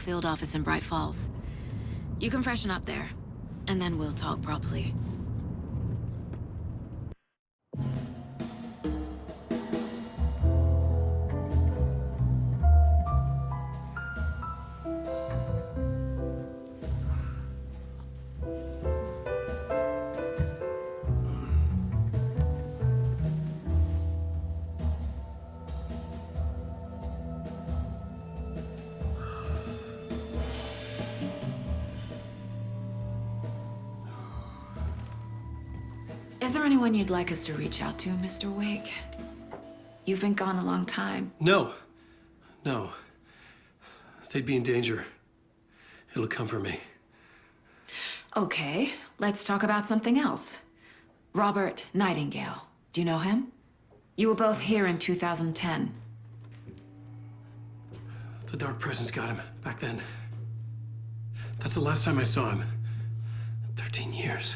field office in Bright Falls. You can freshen up there, and then we'll talk properly. Is there anyone you'd like us to reach out to, Mr. Wake? You've been gone a long time. No. No. They'd be in danger. It'll come for me. Okay, let's talk about something else. Robert Nightingale. Do you know him? You were both here in 2010. The Dark Presence got him back then. That's the last time I saw him. 13 years.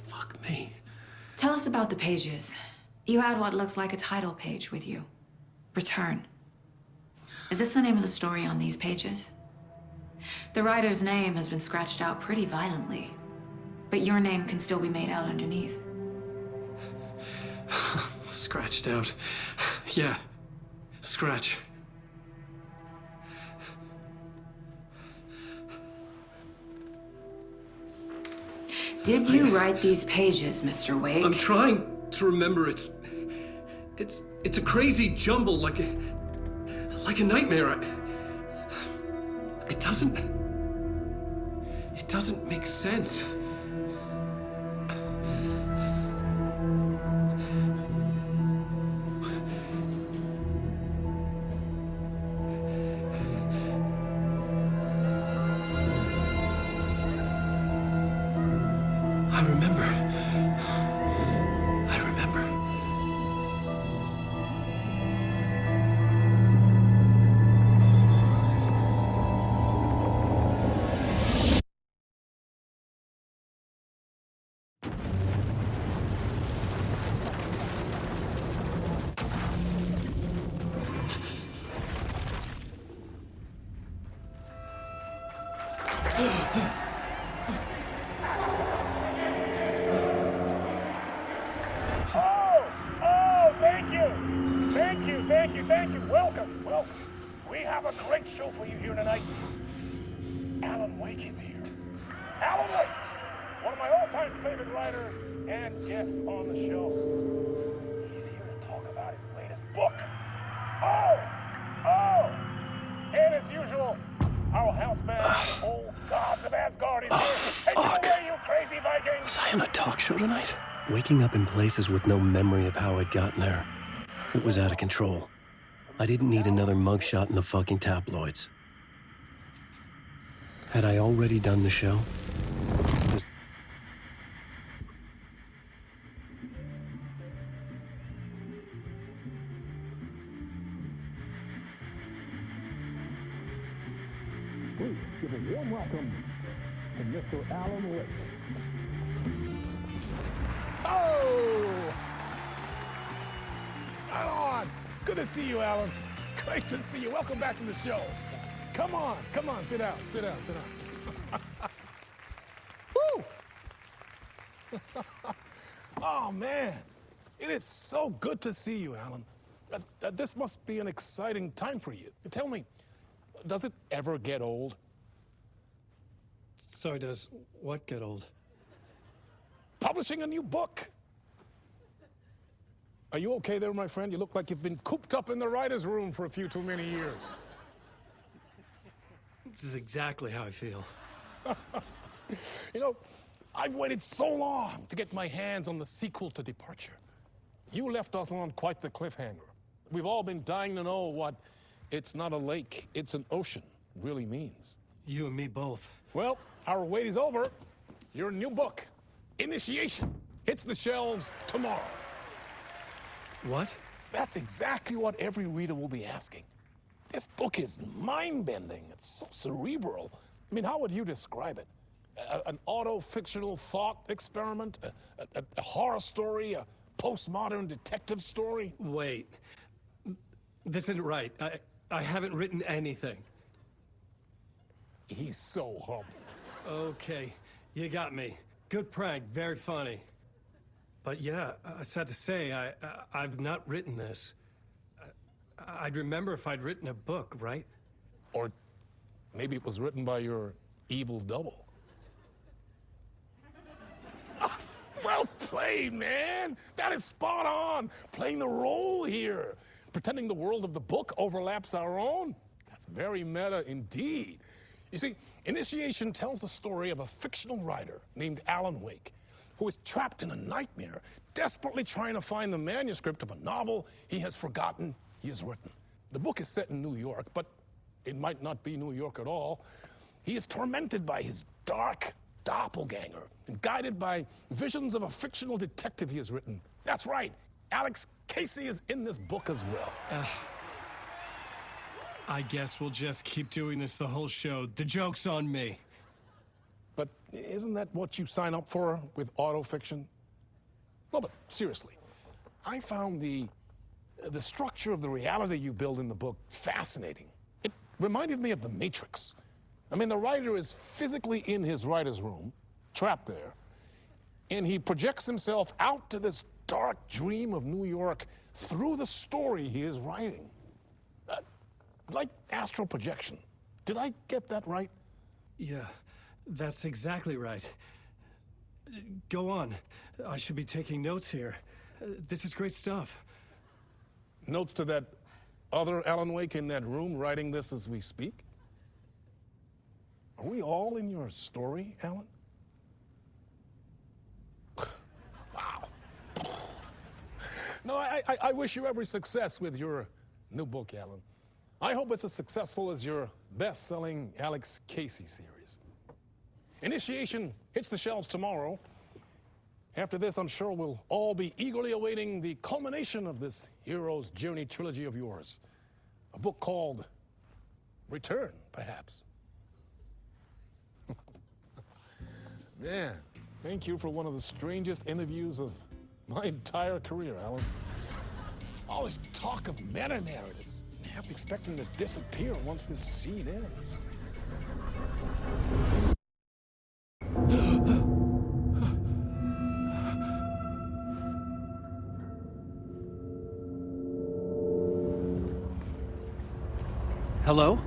Fuck me. Tell us about the pages. You had what looks like a title page with you. Return. Is this the name of the story on these pages? The writer's name has been scratched out pretty violently, but your name can still be made out underneath. Scratched out. Yeah. Scratch. Did you write these pages, Mr. Wake? I'm trying to remember. It's a crazy jumble, like a nightmare. It doesn't make sense. I remember. Thank you. Welcome. We have a great show for you here tonight. Alan Wake is here. Alan Wake, one of my all-time favorite writers and guests on the show. He's here to talk about his latest book. And as usual, our house band, Old Gods of Asgard, is here. Take it away, you crazy Vikings! Was I on a talk show tonight? Waking up in places with no memory of how I'd gotten there. It was out of control. I didn't need another mugshot in the fucking tabloids. Had I already done the show? Please give a warm welcome to Mr. Alan Wake. Alan! Good to see you, Alan. Great to see you. Welcome back to the show. Come on, sit down. Woo! Oh, man. It is so good to see you, Alan. This must be an exciting time for you. Tell me, does it ever get old? Sorry, does what get old? Publishing a new book. Are you okay there, my friend? You look like you've been cooped up in the writer's room for a few too many years. This is exactly how I feel. You know, I've waited so long to get my hands on the sequel to Departure. You left us on quite the cliffhanger. We've all been dying to know what "it's not a lake, it's an ocean" really means. You and me both. Well, our wait is over. Your new book, Initiation, hits the shelves tomorrow. What? That's exactly what every reader will be asking. This book is mind-bending. It's so cerebral. I mean, how would you describe it? An auto-fictional thought experiment? A horror story? A postmodern detective story? Wait. This isn't right. I haven't written anything. He's so humble. Okay, you got me. Good prank, very funny. But yeah, sad to say, I've not written this. I'd remember if I'd written a book, right? Or maybe it was written by your evil double. Well played, man. That is spot on. Playing the role here. Pretending the world of the book overlaps our own. That's very meta indeed. You see, Initiation tells the story of a fictional writer named Alan Wake, who is trapped in a nightmare, desperately trying to find the manuscript of a novel he has forgotten he has written. The book is set in New York, but it might not be New York at all. He is tormented by his dark doppelganger and guided by visions of a fictional detective he has written. That's right, Alex Casey is in this book as well. I guess we'll just keep doing this the whole show. The joke's on me. But isn't that what you sign up for with autofiction? No, but seriously, I found the structure of the reality you build in the book fascinating. It reminded me of The Matrix. I mean, the writer is physically in his writer's room, trapped there, and he projects himself out to this dark dream of New York through the story he is writing. Like astral projection. Did I get that right? Yeah, that's exactly right. Go on. I should be taking notes here. This is great stuff. Notes to that other Alan Wake in that room writing this as we speak? Are we all in your story, Alan? Wow. No, I wish you every success with your new book, Alan. I hope it's as successful as your best-selling Alex Casey series. Initiation hits the shelves tomorrow. After this, I'm sure we'll all be eagerly awaiting the culmination of this hero's journey trilogy of yours. A book called Return, perhaps. Man, thank you for one of the strangest interviews of my entire career, Alan. All this talk of meta-narratives. Half expecting to disappear once this scene ends. Hello?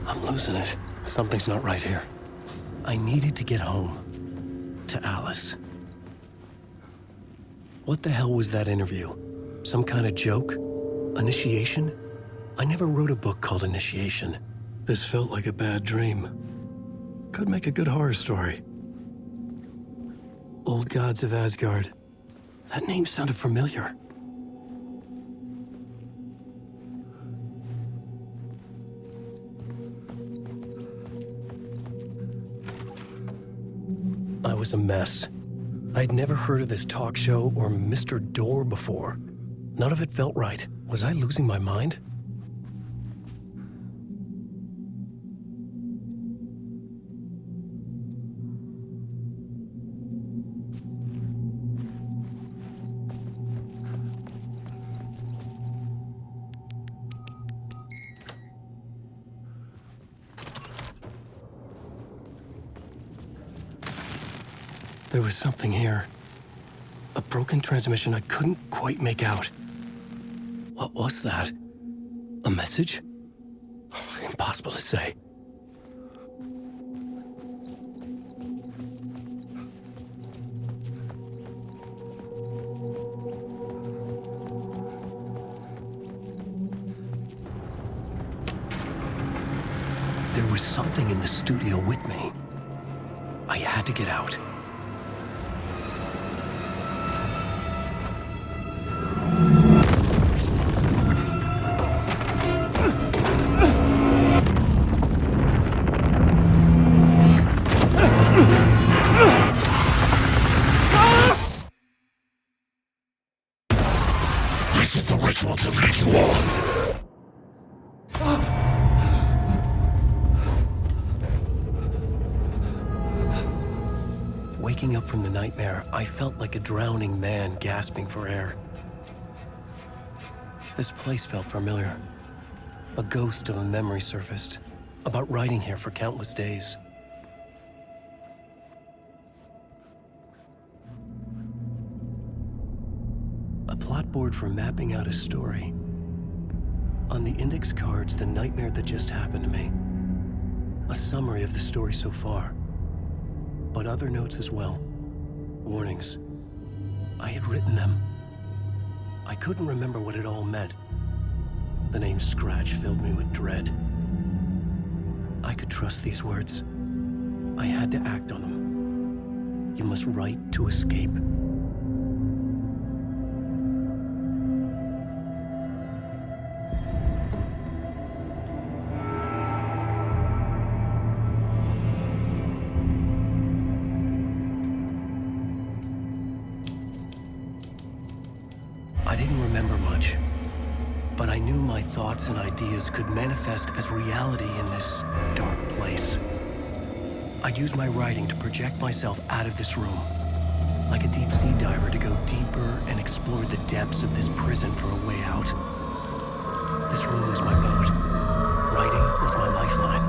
I'm losing it. Something's not right here. I needed to get home. To Alice. What the hell was that interview? Some kind of joke? Initiation? I never wrote a book called Initiation. This felt like a bad dream. Could make a good horror story. Old Gods of Asgard. That name sounded familiar. I was a mess. I'd never heard of this talk show or Mr. Door before. None of it felt right. Was I losing my mind? There was something here. A broken transmission I couldn't quite make out. What was that? A message? Impossible to say. There was something in the studio with me. I had to get out. This is the ritual to lead you on. Waking up from the nightmare, I felt like a drowning man gasping for air. This place felt familiar. A ghost of a memory surfaced about writing here for countless days. A plot board for mapping out a story. On the index cards, the nightmare that just happened to me. A summary of the story so far. But other notes as well. Warnings. I had written them. I couldn't remember what it all meant. The name Scratch filled me with dread. I could trust these words. I had to act on them. You must write to escape. I didn't remember much, but I knew my thoughts and ideas could manifest as reality in this dark place. I'd use my writing to project myself out of this room, like a deep sea diver to go deeper and explore the depths of this prison for a way out. This room was my boat. Writing was my lifeline.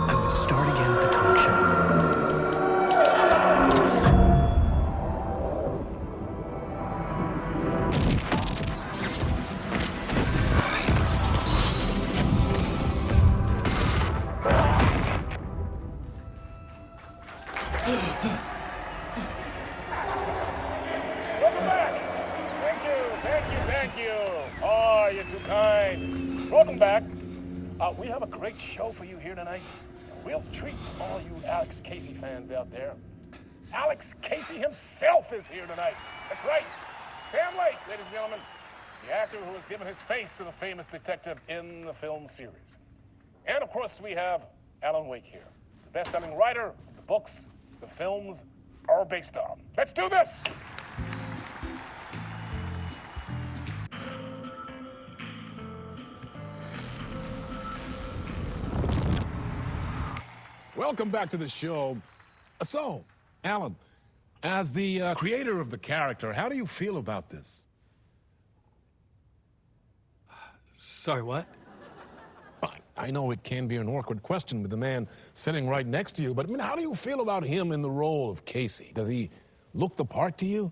I would start again at the talk show. Welcome back. Thank you. Oh, you're too kind. Welcome back. We have a great show for you here tonight. We'll treat all you Alex Casey fans out there. Alex Casey himself is here tonight. That's right. Sam Lake, ladies and gentlemen, the actor who has given his face to the famous detective in the film series. And of course, we have Alan Wake here, the best-selling writer of the books the films are based on. Let's do this! Welcome back to the show. So, Alan, as the creator of the character, how do you feel about this? Sorry, what? I know it can be an awkward question with the man sitting right next to you, but I mean, how do you feel about him in the role of Casey? Does he look the part to you?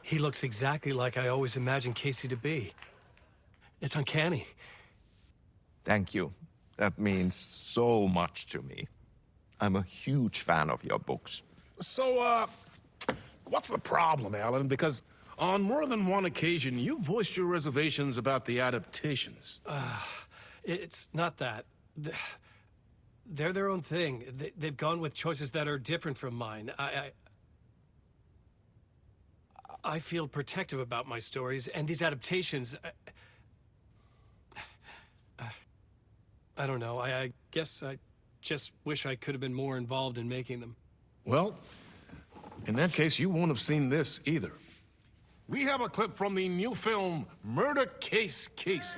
He looks exactly like I always imagined Casey to be. It's uncanny. Thank you. That means so much to me. I'm a huge fan of your books. So, what's the problem, Alan? Because on more than one occasion, you voiced your reservations about the adaptations. It's not that. They're their own thing. They've gone with choices that are different from mine. I feel protective about my stories, and these adaptations... I don't know. I guess I just wish I could have been more involved in making them. Well, in that case, you won't have seen this either. We have a clip from the new film, Murder Case Casey.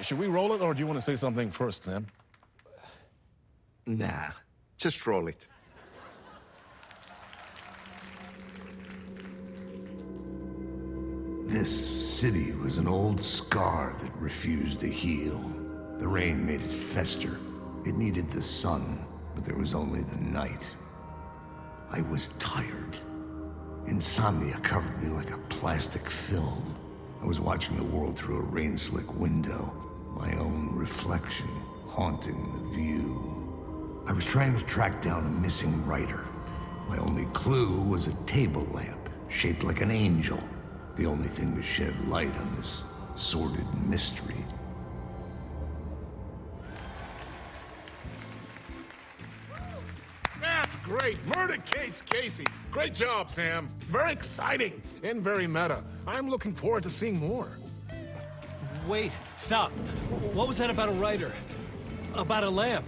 Should we roll it, or do you want to say something first, Sam? Nah, just roll it. This city was an old scar that refused to heal. The rain made it fester. It needed the sun, but there was only the night. I was tired. Insomnia covered me like a plastic film. I was watching the world through a rain-slick window, my own reflection haunting the view. I was trying to track down a missing writer. My only clue was a table lamp, shaped like an angel. The only thing to shed light on this sordid mystery. That's great. Murder Case Casey. Great job, Sam. Very exciting and very meta. I'm looking forward to seeing more. Wait, stop. What was that about a writer? About a lamp?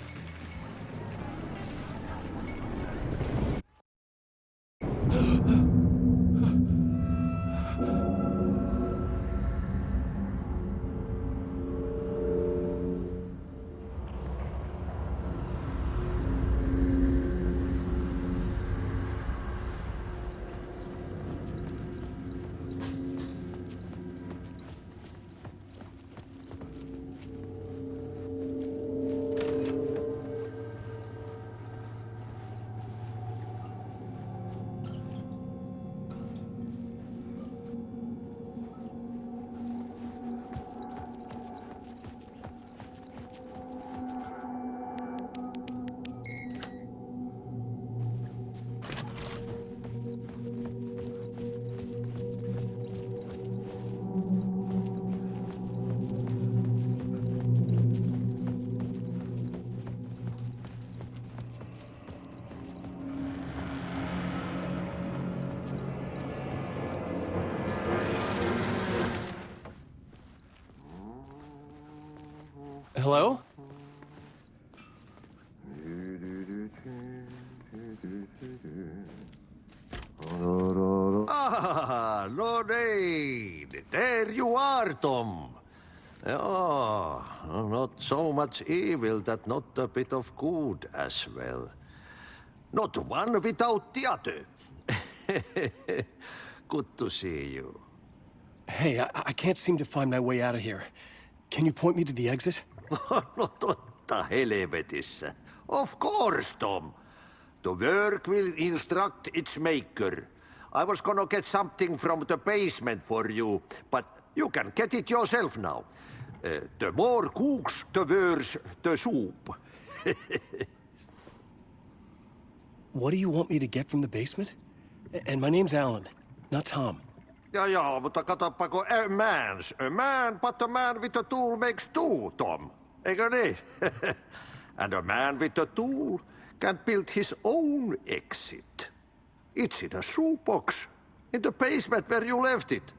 Hello? Ah, Lorraine! There you are, Tom. Oh, not so much evil that not a bit of good as well. Not one without the other. Good to see you. Hey, I can't seem to find my way out of here. Can you point me to the exit? No totta helvetissä. Of course, Tom. The work will instruct its maker. I was gonna get something from the basement for you, but you can get it yourself now. The more cooks, the worse the soup. What do you want me to get from the basement? And my name's Alan, not Tom. Ja, mutta katoppa, a man, but a man with a tool makes two, Tom. Eikö niin? And a man with a tool can build his own exit. It's in a shoebox, in the basement where you left it.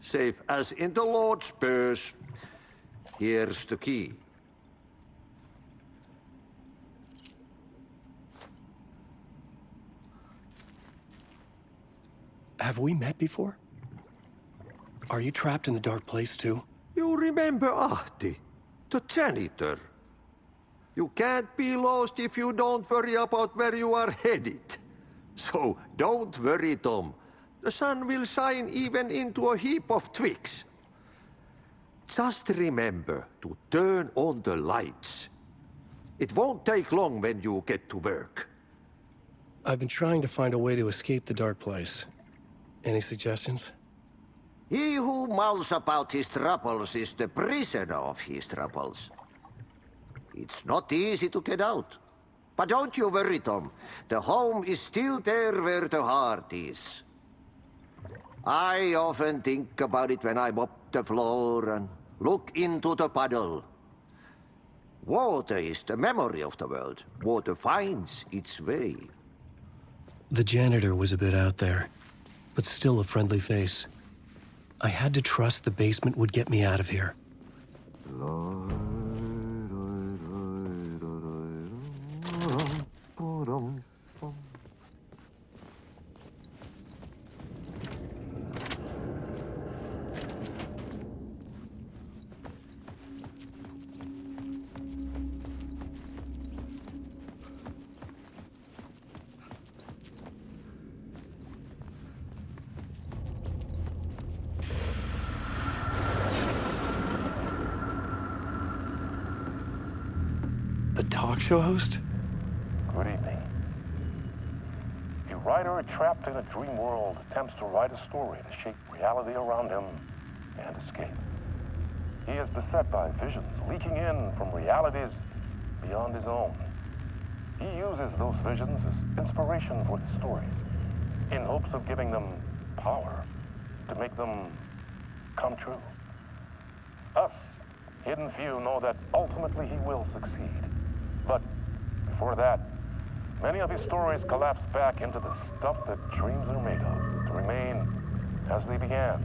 Safe as in the Lord's purse. Here's the key. Have we met before? Are you trapped in the dark place too? You remember Ahti, the janitor. You can't be lost if you don't worry about where you are headed. So don't worry, Tom. The sun will shine even into a heap of twigs. Just remember to turn on the lights. It won't take long when you get to work. I've been trying to find a way to escape the dark place. Any suggestions? He who mouths about his troubles is the prisoner of his troubles. It's not easy to get out. But don't you worry, Tom. The home is still there where the heart is. I often think about it when I mop the floor and look into the puddle. Water is the memory of the world. Water finds its way. The janitor was a bit out there, but still a friendly face. I had to trust the basement would get me out of here. The talk show host? Good evening. A writer trapped in a dream world attempts to write a story to shape reality around him and escape. He is beset by visions leaking in from realities beyond his own. He uses those visions as inspiration for his stories, in hopes of giving them power, to make them come true. Us, hidden few, know that ultimately he will succeed. But before that, many of his stories collapse back into the stuff that dreams are made of, to remain as they began,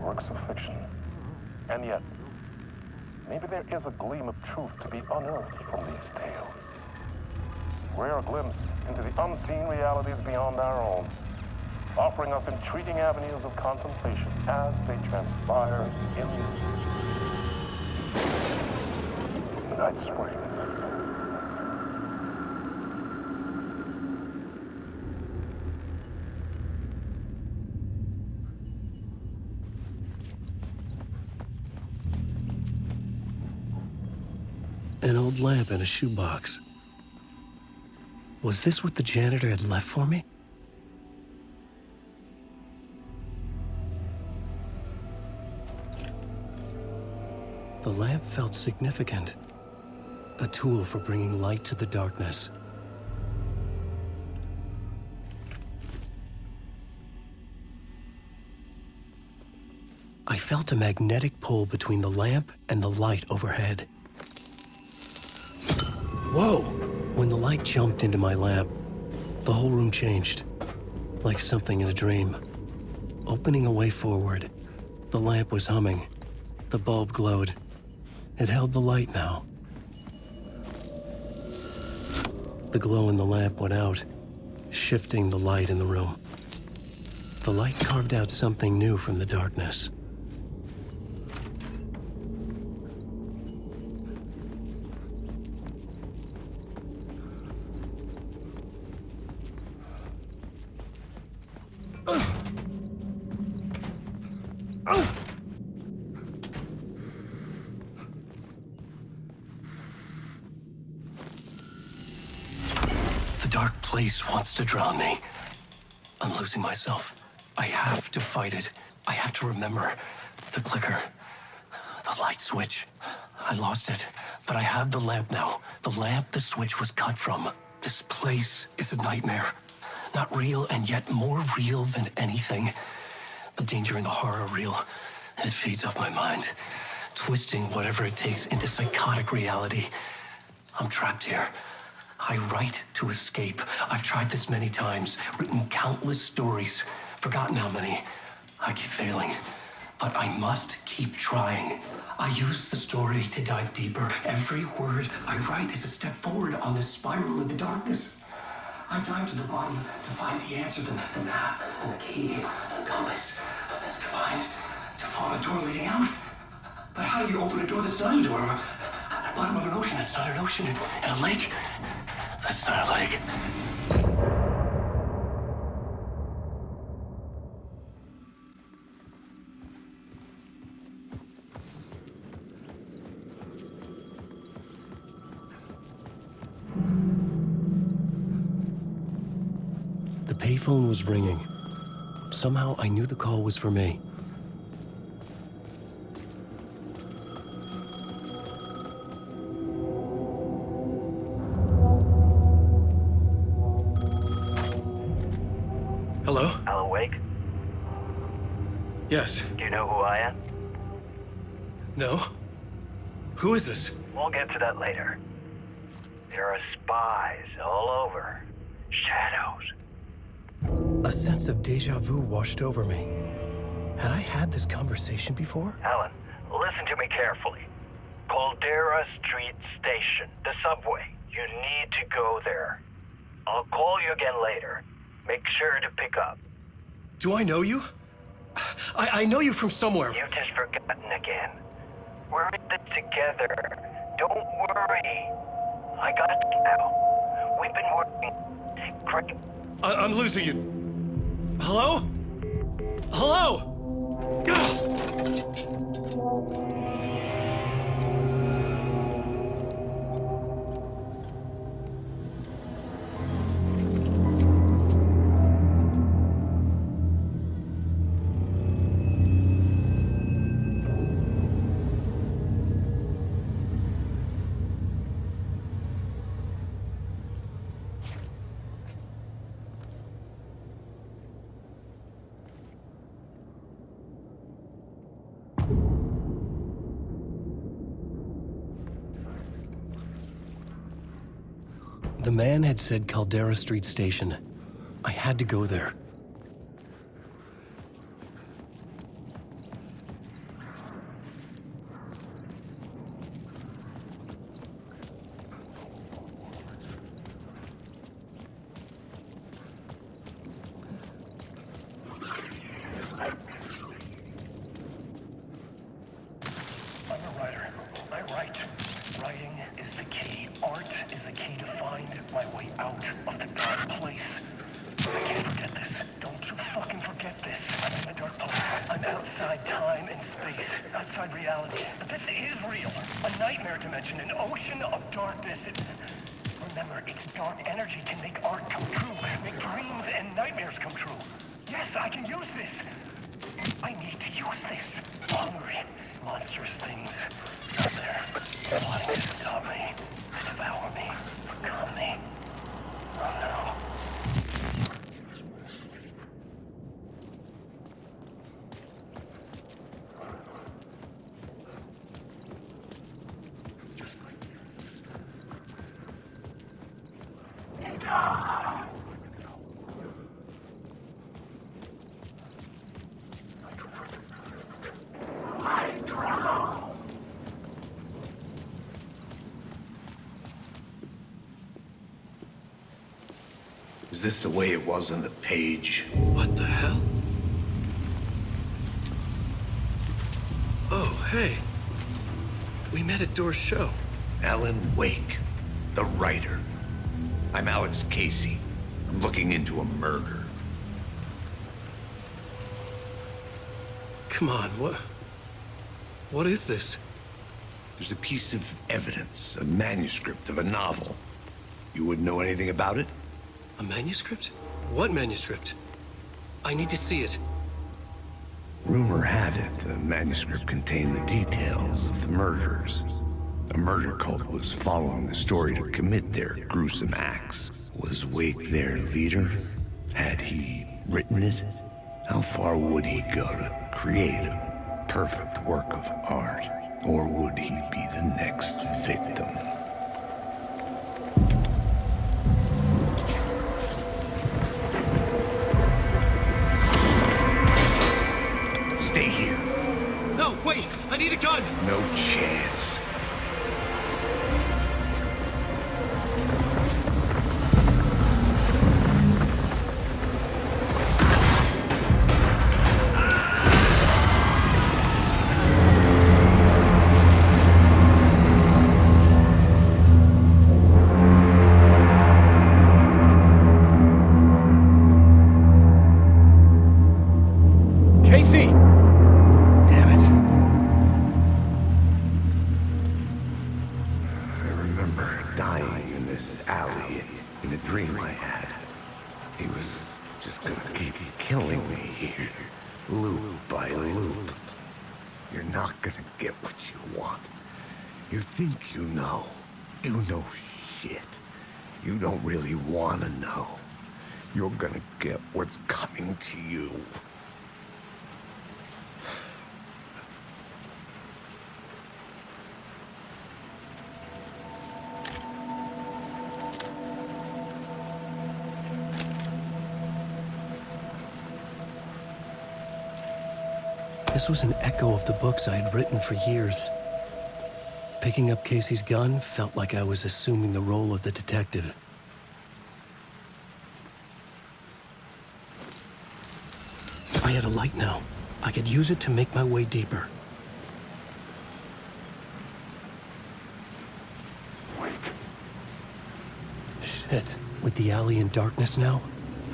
works of fiction. And yet, maybe there is a gleam of truth to be unearthed from these tales. Rare glimpse into the unseen realities beyond our own, offering us intriguing avenues of contemplation as they transpire in the night springs. An old lamp in a shoebox. Was this what the janitor had left for me? The lamp felt significant. A tool for bringing light to the darkness. I felt a magnetic pull between the lamp and the light overhead. Whoa! When the light jumped into my lamp, the whole room changed, like something in a dream. Opening a way forward, the lamp was humming. The bulb glowed. It held the light now. The glow in the lamp went out, shifting the light in the room. The light carved out something new from the darkness. The dark place wants to drown me. I'm losing myself. I have to fight it. I have to remember the clicker, the light switch. I lost it, but I have the lamp now. The lamp the switch was cut from. This place is a nightmare. Not real, and yet more real than anything. The danger and the horror are real. It feeds off my mind, twisting whatever it takes into psychotic reality. I'm trapped here. I write to escape. I've tried this many times, written countless stories, forgotten how many. I keep failing, but I must keep trying. I use the story to dive deeper. Every word I write is a step forward on this spiral in the darkness. I dive to the bottom to find the answer, the map, and the key, and the compass. It's combined to form a door leading out. But how do you open a door that's not a door? At the bottom of an ocean that's not an ocean, and a lake that's not a lake. The payphone was ringing. Somehow I knew the call was for me. Hello? Al awake? Yes. Do you know who I am? No? Who is this? We'll get to that later. There are spies all over. Shadows. A sense of deja vu washed over me. Had I had this conversation before? Alan, listen to me carefully. Caldera Street Station, the subway. You need to go there. I'll call you again later. Make sure to pick up. Do I know you? I know you from somewhere. You've just forgotten again. We're in this together. Don't worry. I got you now. We've been working great. I'm losing you. Hello? Hello? The man had said Caldera Street Station. I had to go there. I'm a writer. I write. Writing is the key. Art is the key to find my way out of the dark place. I can't forget this. Don't you fucking forget this. I'm in the dark place. I'm outside time and space. Outside reality. But this is real. A nightmare dimension. An ocean of darkness. Remember, its dark energy can make art come true. Make dreams and nightmares come true. Yes, I can use this. I need to use this. Hungry, monstrous things out there, wanting to stop me, to devour me, become me. Oh no. Is this the way it was on the page? What the hell? Oh, hey. We met at Door's show. Alan Wake, the writer. I'm Alex Casey. I'm looking into a murder. Come on, what is this? There's a piece of evidence, a manuscript of a novel. You wouldn't know anything about it? A manuscript? What manuscript? I need to see it. Rumor had it the manuscript contained the details of the murders. A murder cult was following the story to commit their gruesome acts. Was Wake their leader? Had he written it? How far would he go to create a perfect work of art? Or would he be the next victim? Stay here. No, wait! I need a gun! No chance. Casey! Damn it. I remember dying in this alley in a dream I had. He was just gonna keep killing me here, loop by loop. You're not gonna get what you want. You think you know. You know shit. You don't really wanna know. You're gonna get what's coming to you. This was an echo of the books I had written for years. Picking up Casey's gun felt like I was assuming the role of the detective. I had a light now. I could use it to make my way deeper. Shit. With the alley in darkness now,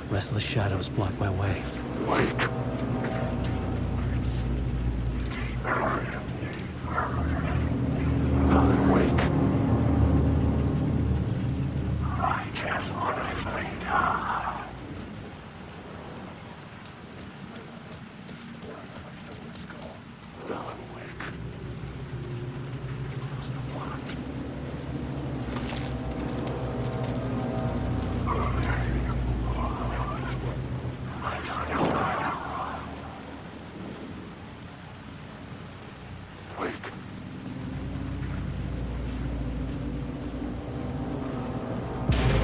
restless shadows block my way. Alan Wake. I just want to find out. Alan Wake. What's the plot?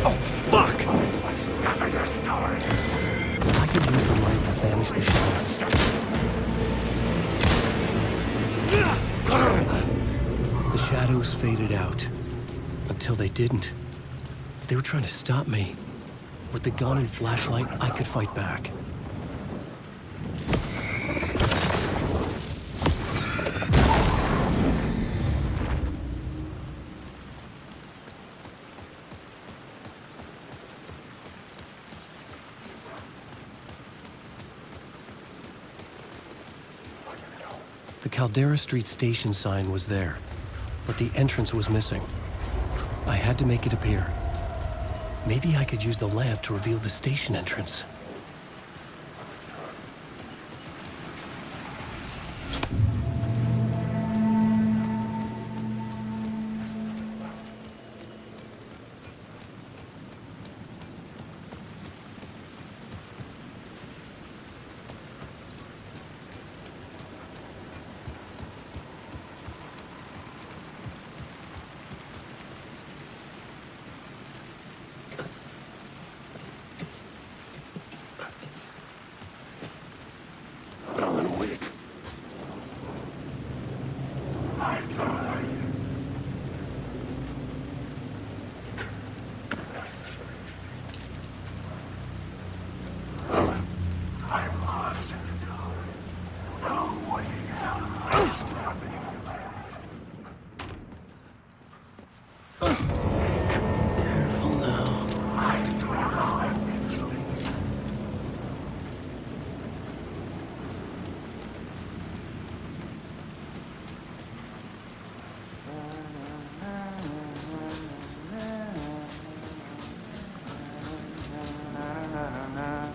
Oh, fuck! Never start. I could use the light to banish the shadows. The shadows faded out. Until they didn't. They were trying to stop me. With the gun and flashlight, I could fight back. The Caldera Street station sign was there, but the entrance was missing. I had to make it appear. Maybe I could use the lamp to reveal the station entrance.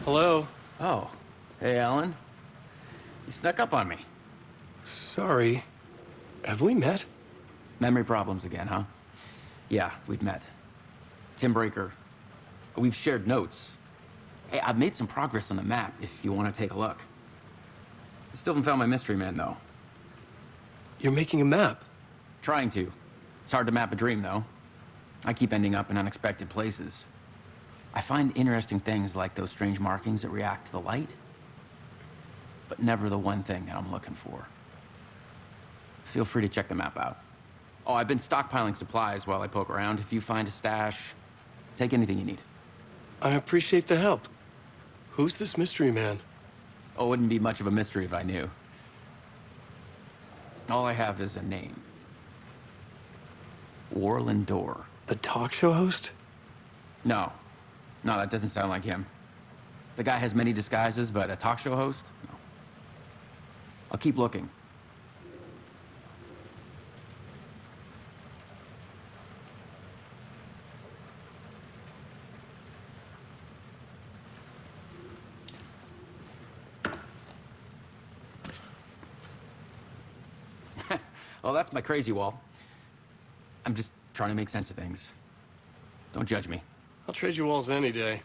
Hello? Oh. Hey, Alan. You snuck up on me. Sorry. Have we met? Memory problems again, huh? Yeah, we've met. Tim Breaker. We've shared notes. Hey, I've made some progress on the map if you want to take a look. I still haven't found my mystery man, though. You're making a map? Trying to. It's hard to map a dream, though. I keep ending up in unexpected places. I find interesting things like those strange markings that react to the light, but never the one thing that I'm looking for. Feel free to check the map out. Oh, I've been stockpiling supplies while I poke around. If you find a stash, take anything you need. I appreciate the help. Who's this mystery man? Oh, it wouldn't be much of a mystery if I knew. All I have is a name. Warland Door. The talk show host? No. No, that doesn't sound like him. The guy has many disguises, but a talk show host? No. I'll keep looking. Well, that's my crazy wall. I'm just trying to make sense of things. Don't judge me. I'll trade you walls any day.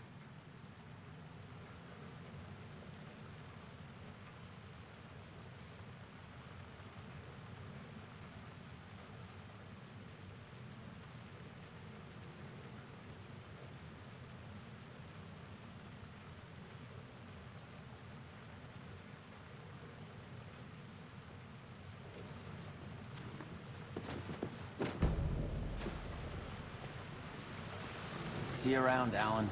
See you around, Alan.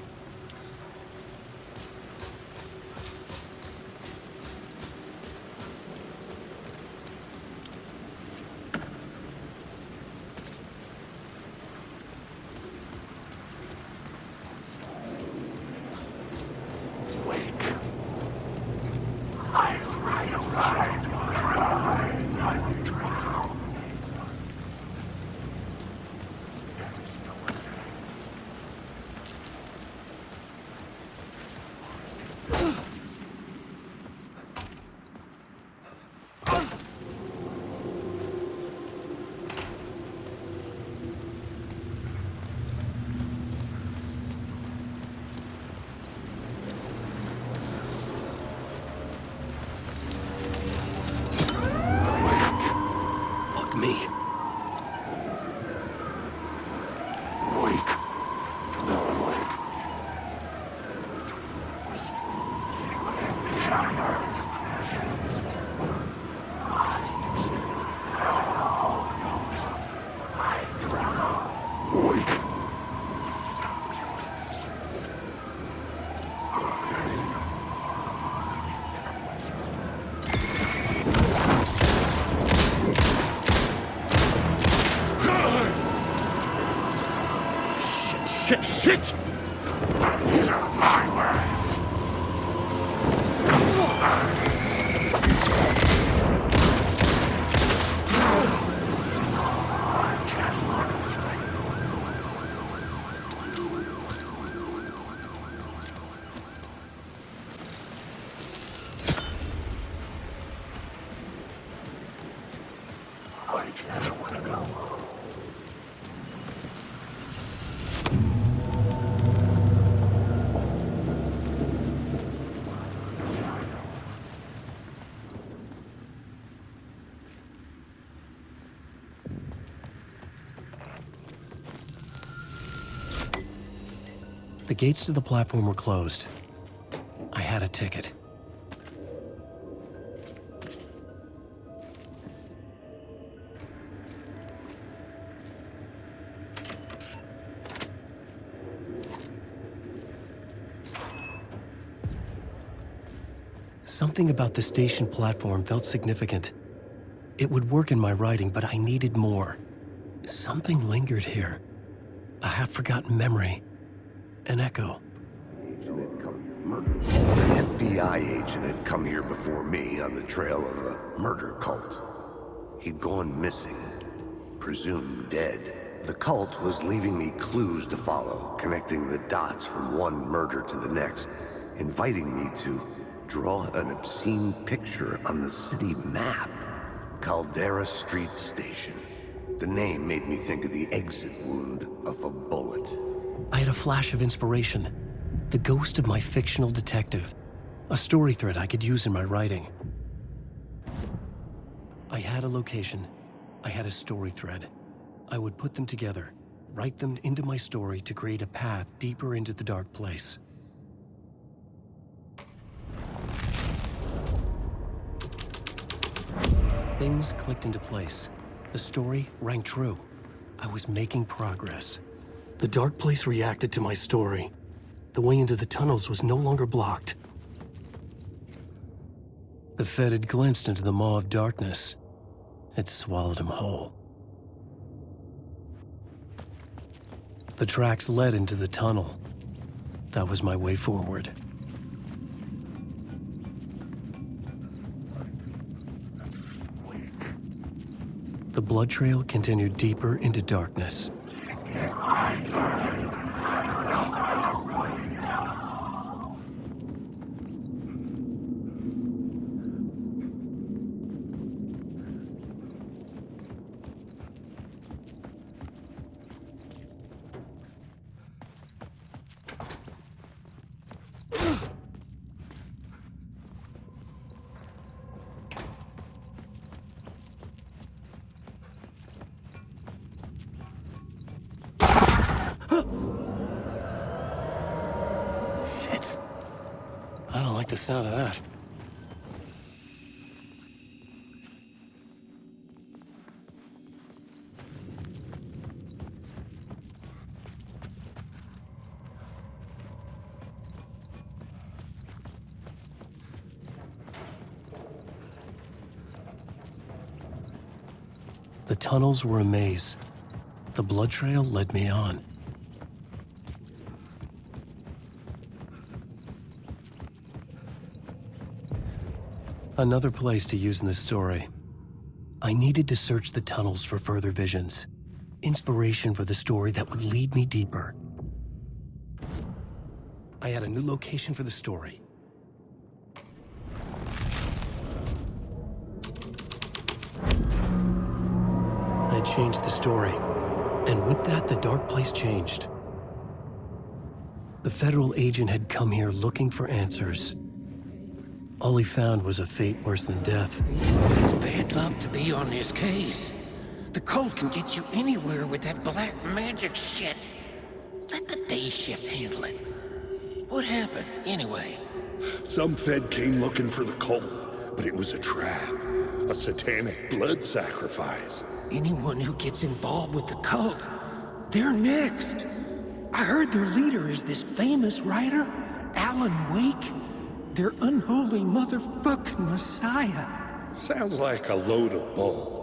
Me. Shit! These are my words. I just want to go. The gates to the platform were closed. I had a ticket. Something about the station platform felt significant. It would work in my writing, but I needed more. Something lingered here. A half-forgotten memory. An echo. An FBI agent had come here before me on the trail of a murder cult. He'd gone missing, presumed dead. The cult was leaving me clues to follow, connecting the dots from one murder to the next. inviting me to draw an obscene picture on the city map. Caldera Street Station. The name made me think of the exit wound of a bullet. I had a flash of inspiration. The ghost of my fictional detective. A story thread I could use in my writing. I had a location. I had a story thread. I would put them together, write them into my story to create a path deeper into the dark place. Things clicked into place. The story rang true. I was making progress. The dark place reacted to my story. The way into the tunnels was no longer blocked. The Fed had glimpsed into the maw of darkness. It swallowed him whole. The tracks led into the tunnel. That was my way forward. The blood trail continued deeper into darkness. I don't like the sound of that. The tunnels were a maze. The blood trail led me on. Another place to use in this story. I needed to search the tunnels for further visions. Inspiration for the story that would lead me deeper. I had a new location for the story. I had changed the story, and with that, the dark place changed. The federal agent had come here looking for answers. All he found was a fate worse than death. It's bad luck to be on this case. The cult can get you anywhere with that black magic shit. Let the day shift handle it. What happened, anyway? Some Fed came looking for the cult, but it was a trap. A satanic blood sacrifice. Anyone who gets involved with the cult, they're next. I heard their leader is this famous writer, Alan Wake. Their unholy motherfucking messiah. Sounds like a load of bull.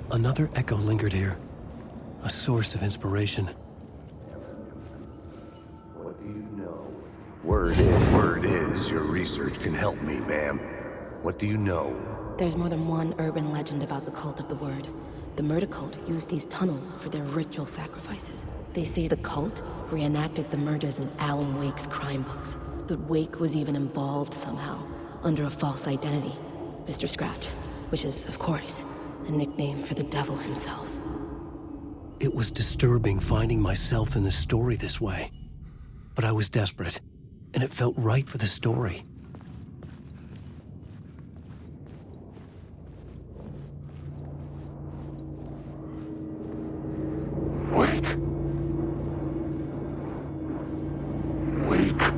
Another echo lingered here, a source of inspiration. What do you know? Word is your research can help me, ma'am. What do you know? There's more than one urban legend about the cult of the word. The murder cult used these tunnels for their ritual sacrifices. They say the cult reenacted the murders in Alan Wake's crime books. That Wake was even involved somehow, under a false identity. Mr. Scratch, which is, of course, a nickname for the devil himself. It was disturbing finding myself in the story this way. But I was desperate, and it felt right for the story. Wake. Wake.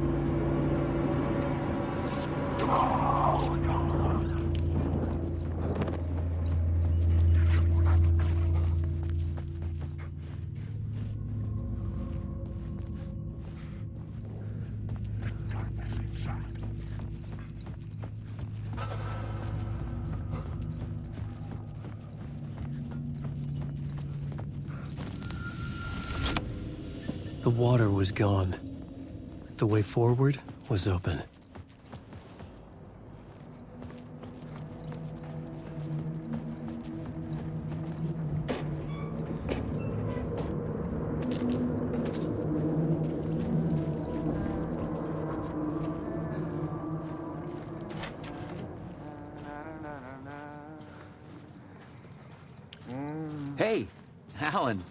The water was gone. The way forward was open. Hey, Alan.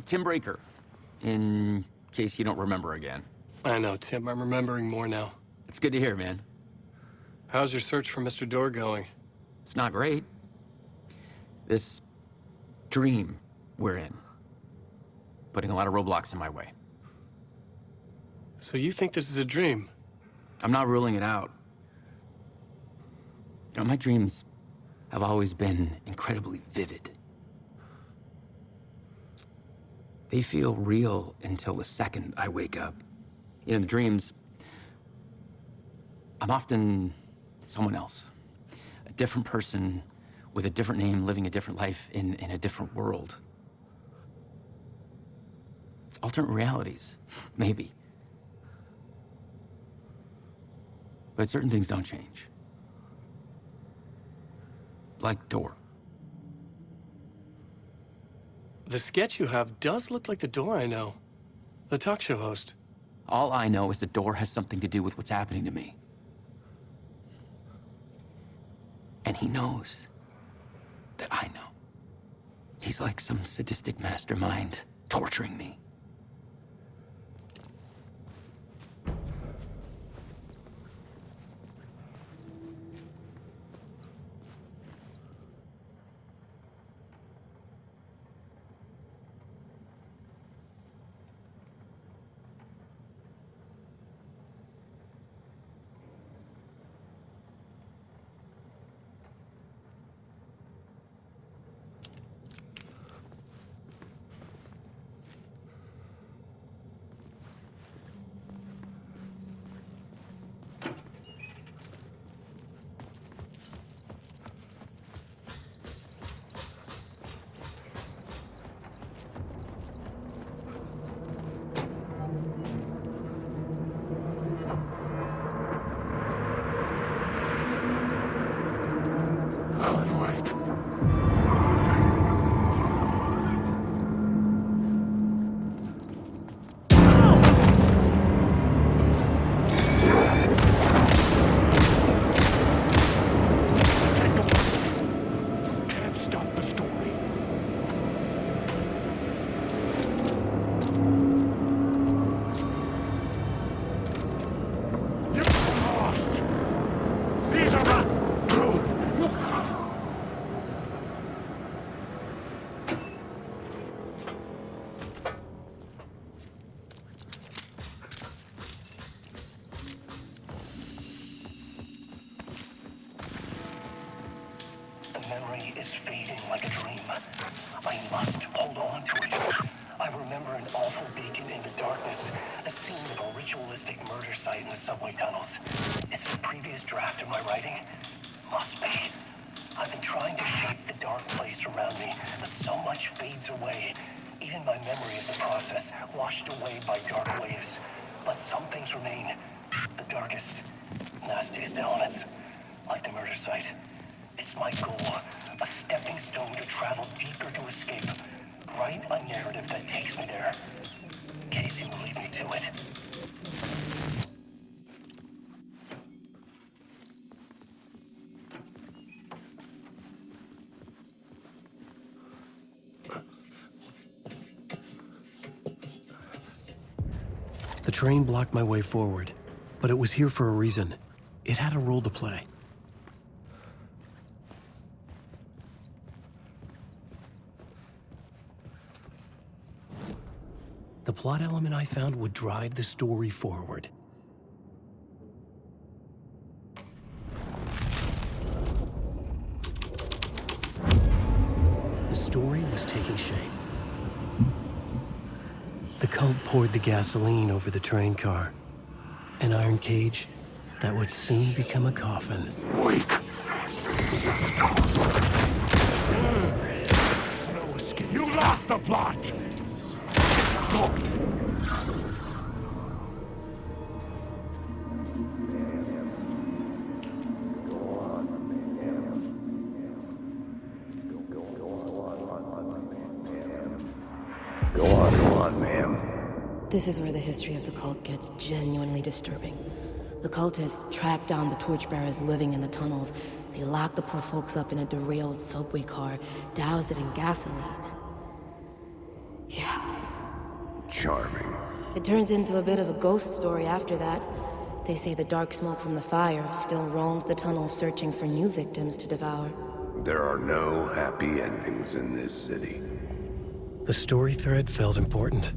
Tim Breaker, in case you don't remember again. I know, Tim. I'm remembering more now. It's good to hear, man. How's your search for Mr. Door going? It's not great. This dream we're in, putting a lot of roadblocks in my way. So you think this is a dream? I'm not ruling it out. You know, my dreams have always been incredibly vivid. They feel real until the second I wake up. You know, in the dreams, I'm often someone else. A different person with a different name, living a different life in a different world. It's alternate realities, maybe. But certain things don't change. Like Door. The sketch you have does look like the Door I know. The talk show host. All I know is the Door has something to do with what's happening to me. And he knows that I know. He's like some sadistic mastermind torturing me. memory is fading like a dream. I must hold on to it. I remember an awful beacon in the darkness, the scene of a ritualistic murder site in the subway tunnels. Is it a previous draft of my writing? Must be. I've been trying to shape the dark place around me, but so much fades away. Even my memory of the process, washed away by dark waves. But some things remain. The darkest, nastiest elements, like the murder site. It's my goal, a stepping stone to travel deeper to escape. Write a narrative that takes me there. Casey will lead me to it. The train blocked my way forward, but it was here for a reason. It had a role to play. The plot element I found would drive the story forward. The story was taking shape. The cult poured the gasoline over the train car. An iron cage that would soon become a coffin. Wake! No escape. You lost the plot! Go! This is where the history of the cult gets genuinely disturbing. The cultists tracked down the torchbearers living in the tunnels. They locked the poor folks up in a derailed subway car, doused it in gasoline. Yeah. Charming. It turns into a bit of a ghost story after that. They say the dark smoke from the fire still roams the tunnels searching for new victims to devour. There are no happy endings in this city. The story thread felt important.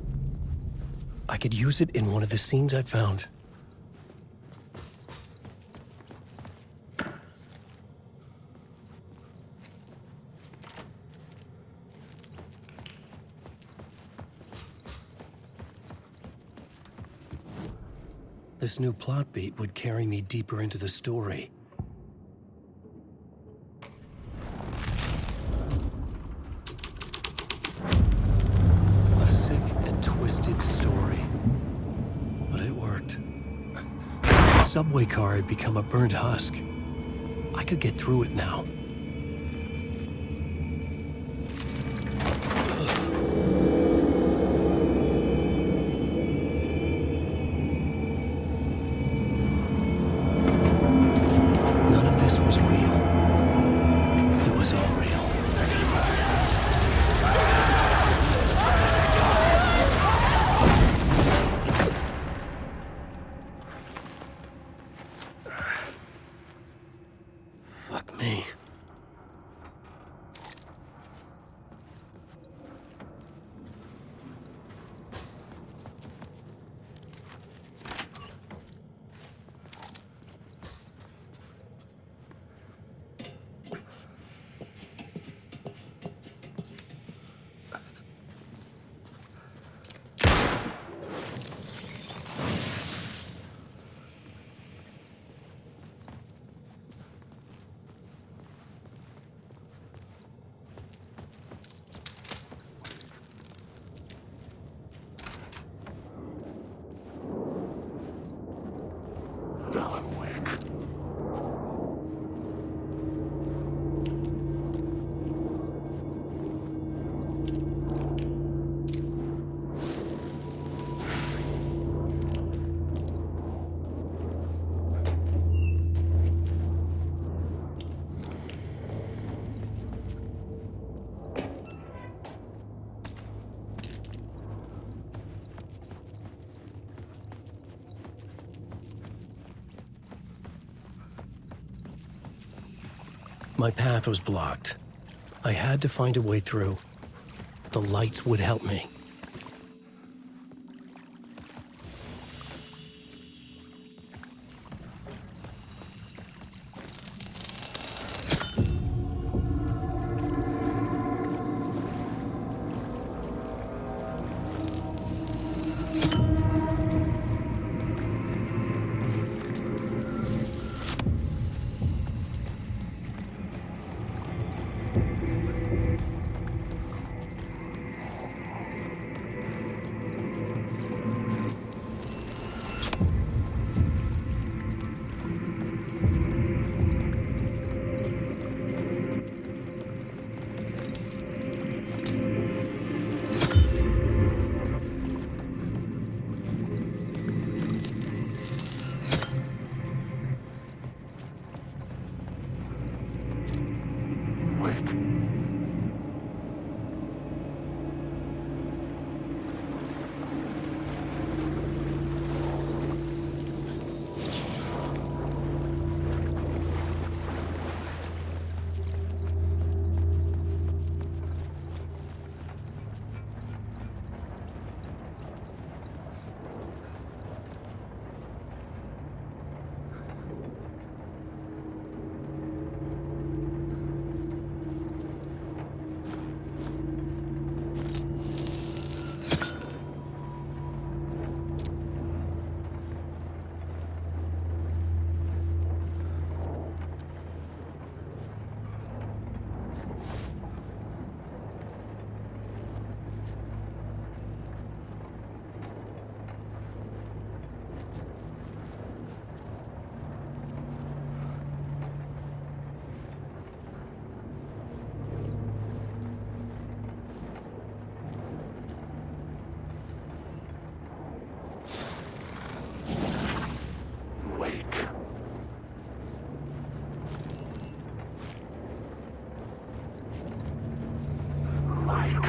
I could use it in one of the scenes I'd found. This new plot beat would carry me deeper into the story. A sick and twisted story. But it worked. The subway car had become a burnt husk. I could get through it now. My path was blocked. I had to find a way through. The lights would help me.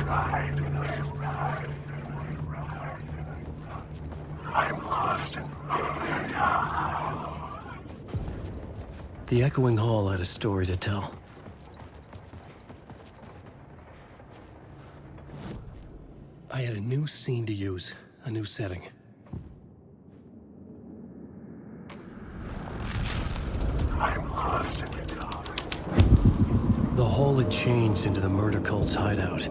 I'm lost. The echoing hall had a story to tell. I had a new scene to use, a new setting. I'm lost in the dark. The hall had changed into the murder cult's hideout.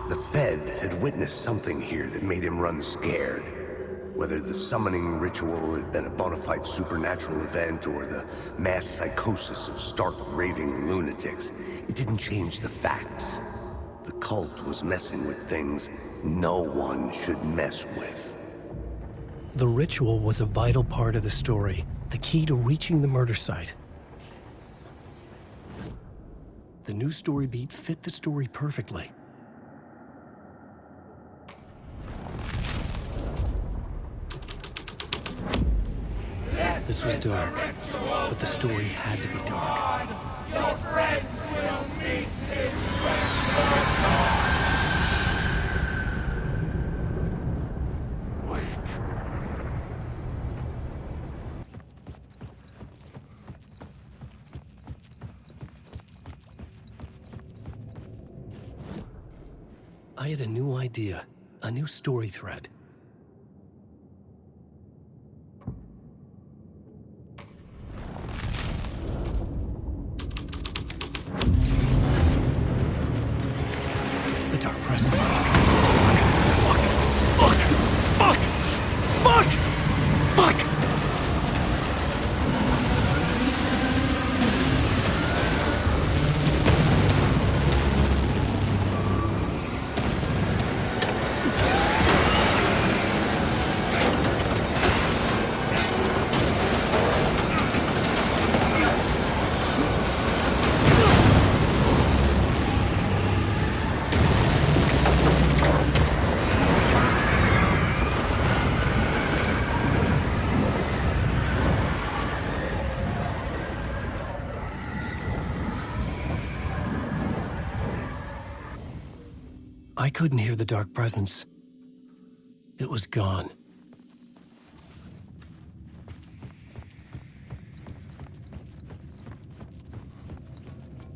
The Fed had witnessed something here that made him run scared. Whether the summoning ritual had been a bona fide supernatural event or the mass psychosis of stark raving lunatics, it didn't change the facts. The cult was messing with things no one should mess with. The ritual was a vital part of the story, the key to reaching the murder site. The new story beat fit the story perfectly. This was dark, but the story had to be dark. Your friends will meet him I had a new idea, a new story thread. The dark presence. Fuck! I couldn't hear the dark presence. It was gone.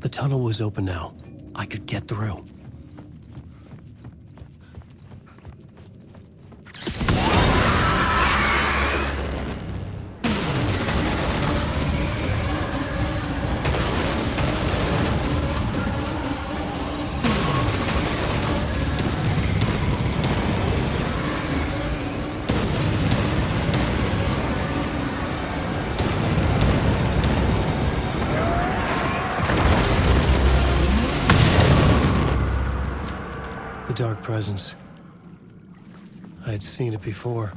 The tunnel was open now. I could get through. The dark presence. I had seen it before.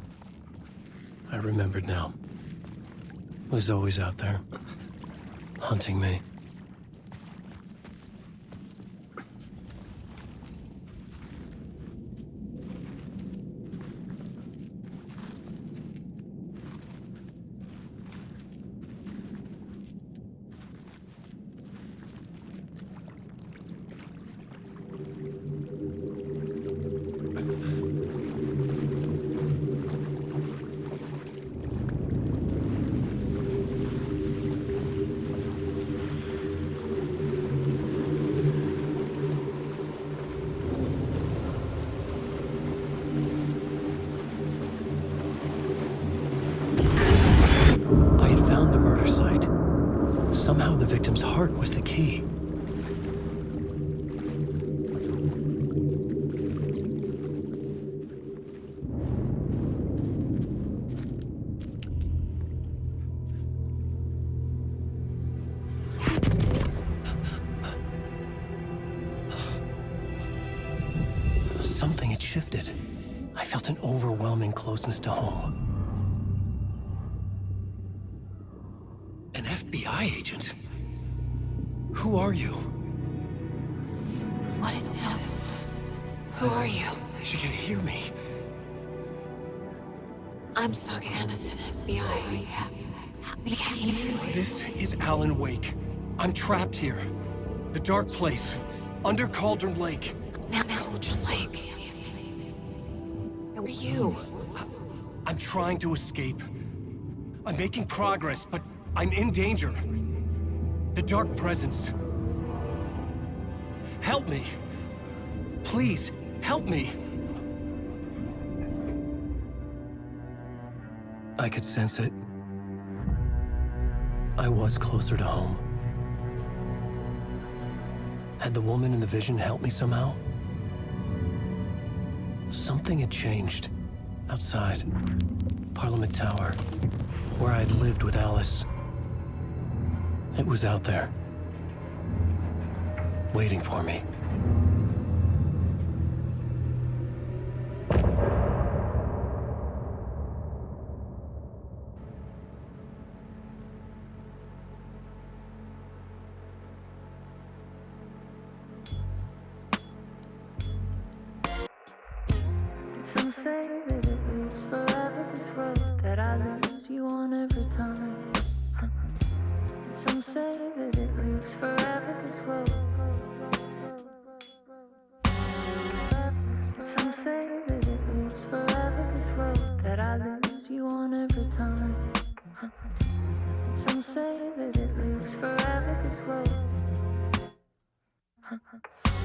I remembered now. It was always out there, hunting me. Somehow the victim's heart was the key. Something had shifted. I felt an overwhelming closeness to home. FBI agent? Who are you? What is this? Who are you? She can hear me. I'm Saga Anderson, FBI. This is Alan Wake. I'm trapped here. The dark place. Under Cauldron Lake. Cauldron Lake. Where are you? I'm trying to escape. I'm making progress, but I'm in danger. The dark presence. Help me. Please, help me. I could sense it. I was closer to home. Had the woman in the vision helped me somehow? Something had changed. Outside. Parliament Tower. Where I'd lived with Alice. It was out there. Waiting for me. Some say that it lives forever, this road that I lose you on every time. Some say that it lives forever, this road. Some say that it lives forever, this road that I lose you on every time. Some say that it lives forever, this road.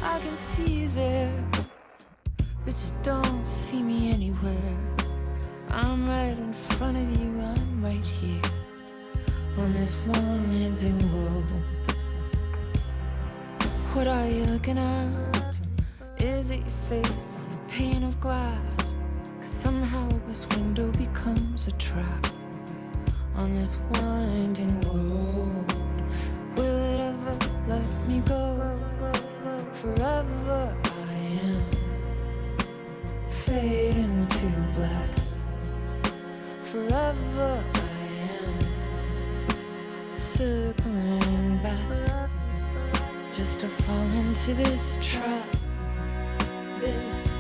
I can see you there, but you don't see me anywhere. I'm right in front of you, I'm right here on this winding road. What are you looking at? Is it your face on a pane of glass? 'Cause somehow this window becomes a trap on this winding road. Will it ever let me go? Forever I am fading to black. Forever I am circling back, just to fall into this trap. This